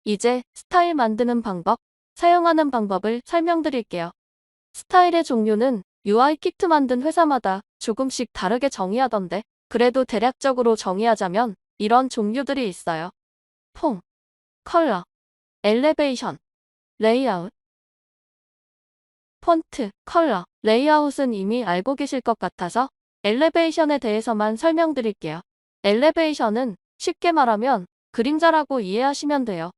이제 스타일 만드는 방법, 사용하는 방법을 설명드릴게요. 스타일의 종류는 UI 키트 만든 회사마다 조금씩 다르게 정의하던데, 그래도 대략적으로 정의하자면 이런 종류들이 있어요. 폼, 컬러, 엘리베이션, 레이아웃. 폰트, 컬러, 레이아웃은 이미 알고 계실 것 같아서 엘리베이션에 대해서만 설명드릴게요. 엘리베이션은 쉽게 말하면 그림자라고 이해하시면 돼요.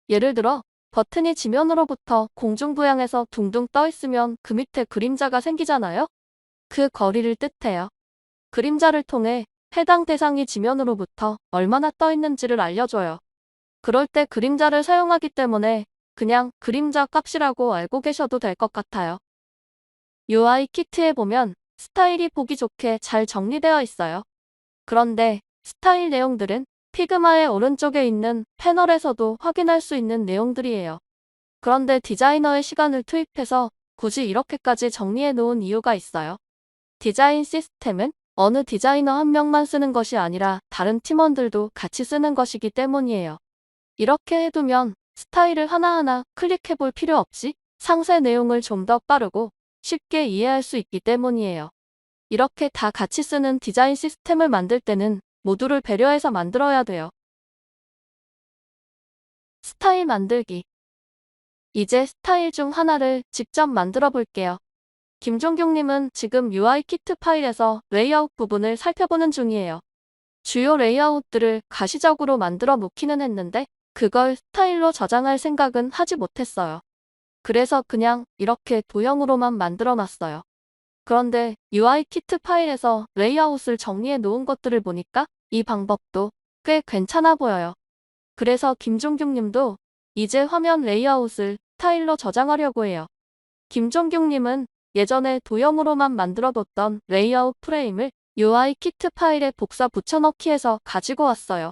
예를 들어 버튼이 지면으로부터 공중부양해서 둥둥 떠 있으면 그 밑에 그림자가 생기잖아요? 그 거리를 뜻해요. 그림자를 통해 해당 대상이 지면으로부터 얼마나 떠 있는지를 알려줘요. 그럴 때 그림자를 사용하기 때문에 그냥 그림자 값이라고 알고 계셔도 될 것 같아요. UI 키트에 보면 스타일이 보기 좋게 잘 정리되어 있어요. 그런데 스타일 내용들은 피그마의 오른쪽에 있는 패널에서도 확인할 수 있는 내용들이에요. 그런데 디자이너의 시간을 투입해서 굳이 이렇게까지 정리해 놓은 이유가 있어요. 디자인 시스템은 어느 디자이너 한 명만 쓰는 것이 아니라 다른 팀원들도 같이 쓰는 것이기 때문이에요. 이렇게 해두면 스타일을 하나하나 클릭해 볼 필요 없이 상세 내용을 좀 더 빠르고 쉽게 이해할 수 있기 때문이에요. 이렇게 다 같이 쓰는 디자인 시스템을 만들 때는 모두를 배려해서 만들어야 돼요. 스타일 만들기. 이제 스타일 중 하나를 직접 만들어 볼게요. 김종경님은 지금 UI 키트 파일에서 레이아웃 부분을 살펴보는 중이에요. 주요 레이아웃들을 가시적으로 만들어 놓기는 했는데 그걸 스타일로 저장할 생각은 하지 못했어요. 그래서 그냥 이렇게 도형으로만 만들어 놨어요. 그런데 UI 키트 파일에서 레이아웃을 정리해 놓은 것들을 보니까 이 방법도 꽤 괜찮아 보여요. 그래서 김종경님도 이제 화면 레이아웃을 스타일로 저장하려고 해요. 김종경님은 예전에 도형으로만 만들어뒀던 레이아웃 프레임을 UI 키트 파일에 복사 붙여넣기 해서 가지고 왔어요.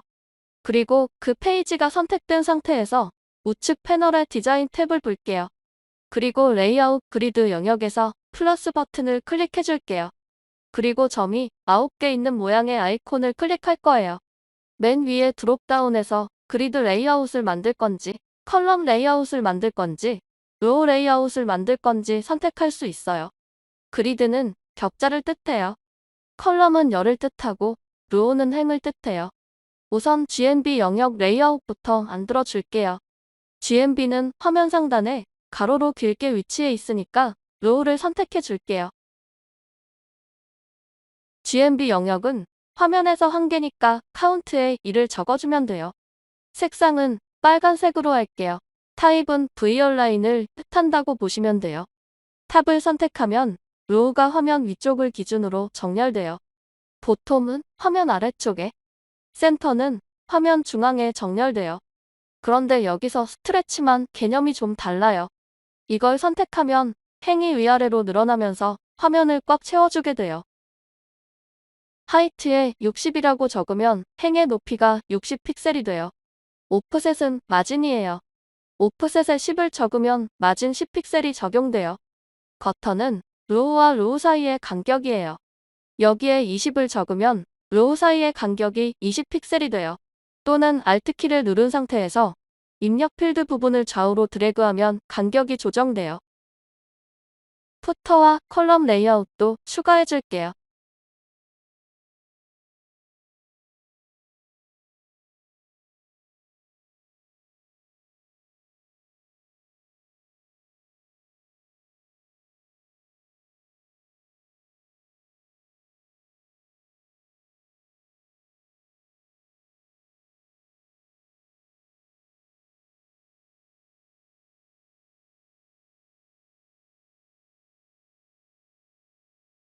그리고 그 페이지가 선택된 상태에서 우측 패널의 디자인 탭을 볼게요. 그리고 레이아웃 그리드 영역에서 플러스 버튼을 클릭해 줄게요. 그리고 점이 9개 있는 모양의 아이콘을 클릭할 거예요. 맨 위에 드롭다운에서 그리드 레이아웃을 만들 건지, 컬럼 레이아웃을 만들 건지, 로우 레이아웃을 만들 건지 선택할 수 있어요. 그리드는 격자를 뜻해요. 컬럼은 열을 뜻하고, 로우는 행을 뜻해요. 우선 GMB 영역 레이아웃부터 만들어 줄게요. GMB는 화면 상단에 가로로 길게 위치해 있으니까 로우를 선택해 줄게요. GMB 영역은 화면에서 한 개니까 카운트에 1을 적어주면 돼요. 색상은 빨간색으로 할게요. 타입은 V얼라인을 뜻한다고 보시면 돼요. 탑을 선택하면 로우가 화면 위쪽을 기준으로 정렬돼요. 보톰은 화면 아래쪽에, 센터는 화면 중앙에 정렬돼요. 그런데 여기서 스트레치만 개념이 좀 달라요. 이걸 선택하면 행이 위아래로 늘어나면서 화면을 꽉 채워주게 돼요. 하이트에 60이라고 적으면 행의 높이가 60픽셀이 돼요. 오프셋은 마진이에요. 오프셋에 10을 적으면 마진 10픽셀이 적용돼요. 커터는 로우와 로우 사이의 간격이에요. 여기에 20을 적으면 로우 사이의 간격이 20픽셀이 돼요. 또는 Alt키를 누른 상태에서 입력 필드 부분을 좌우로 드래그하면 간격이 조정돼요. 푸터와 컬럼 레이아웃도 추가해줄게요.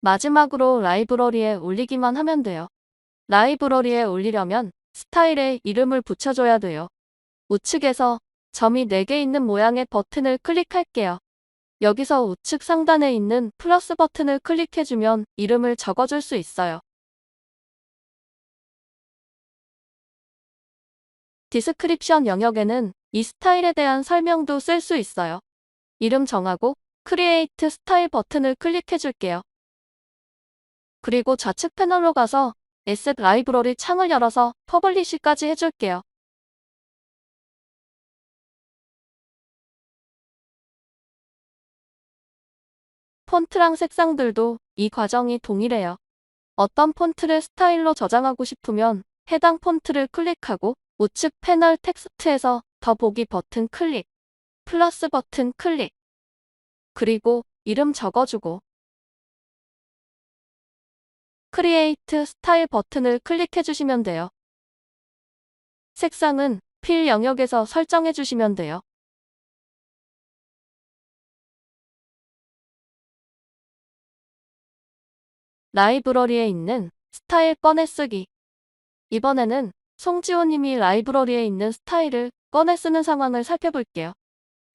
마지막으로 라이브러리에 올리기만 하면 돼요. 라이브러리에 올리려면 스타일에 이름을 붙여줘야 돼요. 우측에서 점이 4개 있는 모양의 버튼을 클릭할게요. 여기서 우측 상단에 있는 플러스 버튼을 클릭해주면 이름을 적어줄 수 있어요. 디스크립션 영역에는 이 스타일에 대한 설명도 쓸 수 있어요. 이름 정하고 크리에이트 스타일 버튼을 클릭해줄게요. 그리고 좌측 패널로 가서 에셋 라이브러리 창을 열어서 퍼블리시까지 해줄게요. 폰트랑 색상들도 이 과정이 동일해요. 어떤 폰트를 스타일로 저장하고 싶으면 해당 폰트를 클릭하고 우측 패널 텍스트에서 더보기 버튼 클릭, 플러스 버튼 클릭, 그리고 이름 적어주고 크리에이트 스타일 버튼을 클릭해주시면 돼요. 색상은 필 영역에서 설정해주시면 돼요. 라이브러리에 있는 스타일 꺼내쓰기. 이번에는 송지호님이 라이브러리에 있는 스타일을 꺼내 쓰는 상황을 살펴볼게요.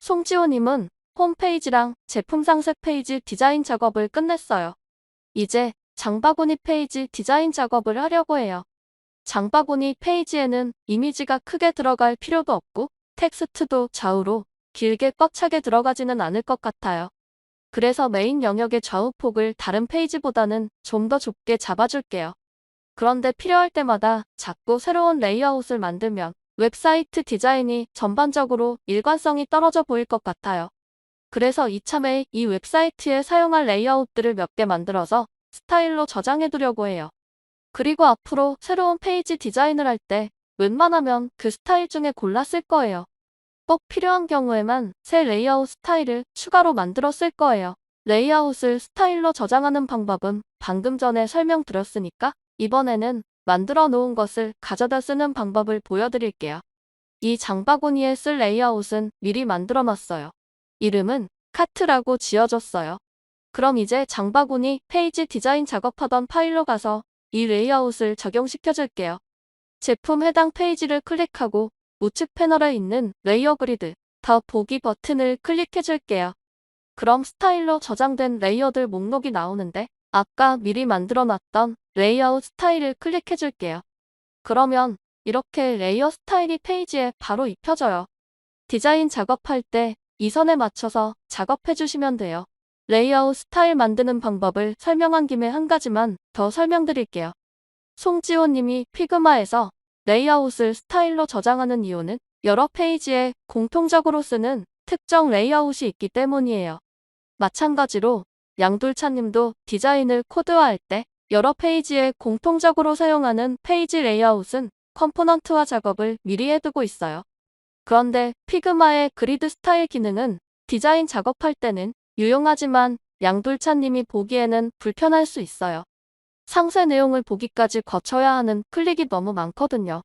송지호님은 홈페이지랑 제품 상세 페이지 디자인 작업을 끝냈어요. 이제 장바구니 페이지 디자인 작업을 하려고 해요. 장바구니 페이지에는 이미지가 크게 들어갈 필요도 없고 텍스트도 좌우로 길게 꽉 차게 들어가지는 않을 것 같아요. 그래서 메인 영역의 좌우폭을 다른 페이지보다는 좀 더 좁게 잡아줄게요. 그런데 필요할 때마다 자꾸 새로운 레이아웃을 만들면 웹사이트 디자인이 전반적으로 일관성이 떨어져 보일 것 같아요. 그래서 이참에 이 웹사이트에 사용할 레이아웃들을 몇 개 만들어서 스타일로 저장해 두려고 해요. 그리고 앞으로 새로운 페이지 디자인을 할 때 웬만하면 그 스타일 중에 골라 쓸 거예요. 꼭 필요한 경우에만 새 레이아웃 스타일을 추가로 만들어 쓸 거예요. 레이아웃을 스타일로 저장하는 방법은 방금 전에 설명드렸으니까 이번에는 만들어 놓은 것을 가져다 쓰는 방법을 보여드릴게요. 이 장바구니에 쓸 레이아웃은 미리 만들어 놨어요. 이름은 카트라고 지어줬어요. 그럼 이제 장바구니 페이지 디자인 작업하던 파일로 가서 이 레이아웃을 적용시켜 줄게요. 제품 해당 페이지를 클릭하고 우측 패널에 있는 레이어 그리드, 더 보기 버튼을 클릭해 줄게요. 그럼 스타일로 저장된 레이어들 목록이 나오는데 아까 미리 만들어 놨던 레이아웃 스타일을 클릭해 줄게요. 그러면 이렇게 레이어 스타일이 페이지에 바로 입혀져요. 디자인 작업할 때 이 선에 맞춰서 작업해 주시면 돼요. 레이아웃 스타일 만드는 방법을 설명한 김에 한 가지만 더 설명드릴게요. 송지호님이 피그마에서 레이아웃을 스타일로 저장하는 이유는 여러 페이지에 공통적으로 쓰는 특정 레이아웃이 있기 때문이에요. 마찬가지로 양돌차님도 디자인을 코드화할 때 여러 페이지에 공통적으로 사용하는 페이지 레이아웃은 컴포넌트화 작업을 미리 해두고 있어요. 그런데 피그마의 그리드 스타일 기능은 디자인 작업할 때는 유용하지만 양돌차님이 보기에는 불편할 수 있어요. 상세 내용을 보기까지 거쳐야 하는 클릭이 너무 많거든요.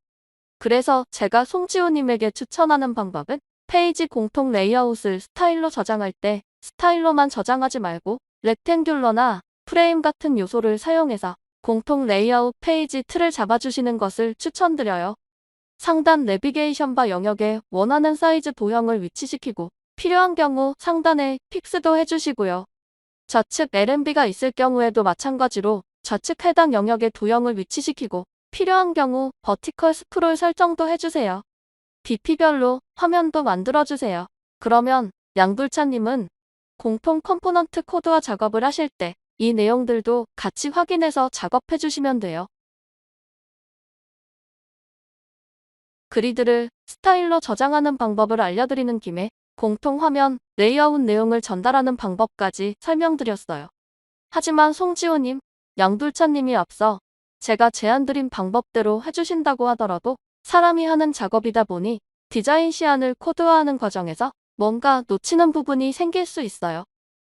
그래서 제가 송지호님에게 추천하는 방법은 페이지 공통 레이아웃을 스타일로 저장할 때 스타일로만 저장하지 말고 렉탱귤러나 프레임 같은 요소를 사용해서 공통 레이아웃 페이지 틀을 잡아주시는 것을 추천드려요. 상단 내비게이션 바 영역에 원하는 사이즈 도형을 위치시키고 필요한 경우 상단에 픽스도 해주시고요. 좌측 LNB가 있을 경우에도 마찬가지로 좌측 해당 영역에 도형을 위치시키고 필요한 경우 버티컬 스크롤 설정도 해주세요. DP별로 화면도 만들어주세요. 그러면 양돌차님은 공통 컴포넌트 코드화 작업을 하실 때 이 내용들도 같이 확인해서 작업해주시면 돼요. 그리드를 스타일로 저장하는 방법을 알려드리는 김에 공통 화면 레이아웃 내용을 전달하는 방법까지 설명드렸어요. 하지만 송지호님, 양돌차님이 앞서 제가 제안드린 방법대로 해주신다고 하더라도 사람이 하는 작업이다 보니 디자인 시안을 코드화하는 과정에서 뭔가 놓치는 부분이 생길 수 있어요.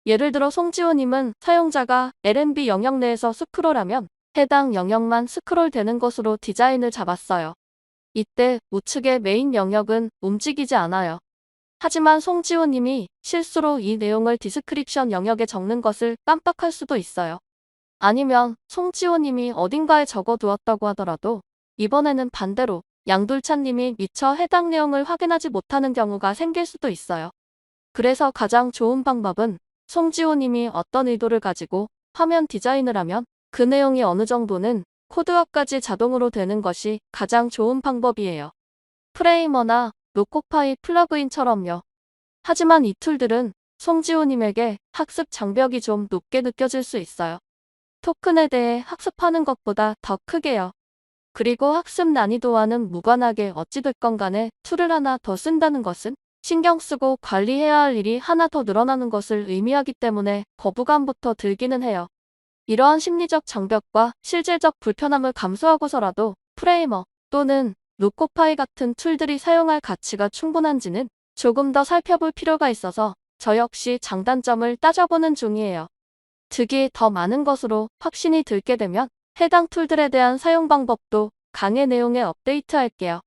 예를 들어 송지호님은 사용자가 LNB 영역 내에서 스크롤하면 해당 영역만 스크롤되는 것으로 디자인을 잡았어요. 이때 우측의 메인 영역은 움직이지 않아요. 하지만 송지호님이 실수로 이 내용을 디스크립션 영역에 적는 것을 깜빡할 수도 있어요. 아니면 송지호님이 어딘가에 적어두었다고 하더라도 이번에는 반대로 양돌차님이 미처 해당 내용을 확인하지 못하는 경우가 생길 수도 있어요. 그래서 가장 좋은 방법은 송지호님이 어떤 의도를 가지고 화면 디자인을 하면 그 내용이 어느 정도는 코드화까지 자동으로 되는 것이 가장 좋은 방법이에요. 프레이머나 로코파이 플러그인처럼요. 하지만 이 툴들은 송지호님에게 학습 장벽이 좀 높게 느껴질 수 있어요. 토큰에 대해 학습하는 것보다 더 크게요. 그리고 학습 난이도와는 무관하게 어찌됐건 간에 툴을 하나 더 쓴다는 것은 신경 쓰고 관리해야 할 일이 하나 더 늘어나는 것을 의미하기 때문에 거부감부터 들기는 해요. 이러한 심리적 장벽과 실질적 불편함을 감수하고서라도 프레이머 또는 노코파이 같은 툴들이 사용할 가치가 충분한지는 조금 더 살펴볼 필요가 있어서 저 역시 장단점을 따져보는 중이에요. 득이 더 많은 것으로 확신이 들게 되면 해당 툴들에 대한 사용 방법도 강의 내용에 업데이트할게요.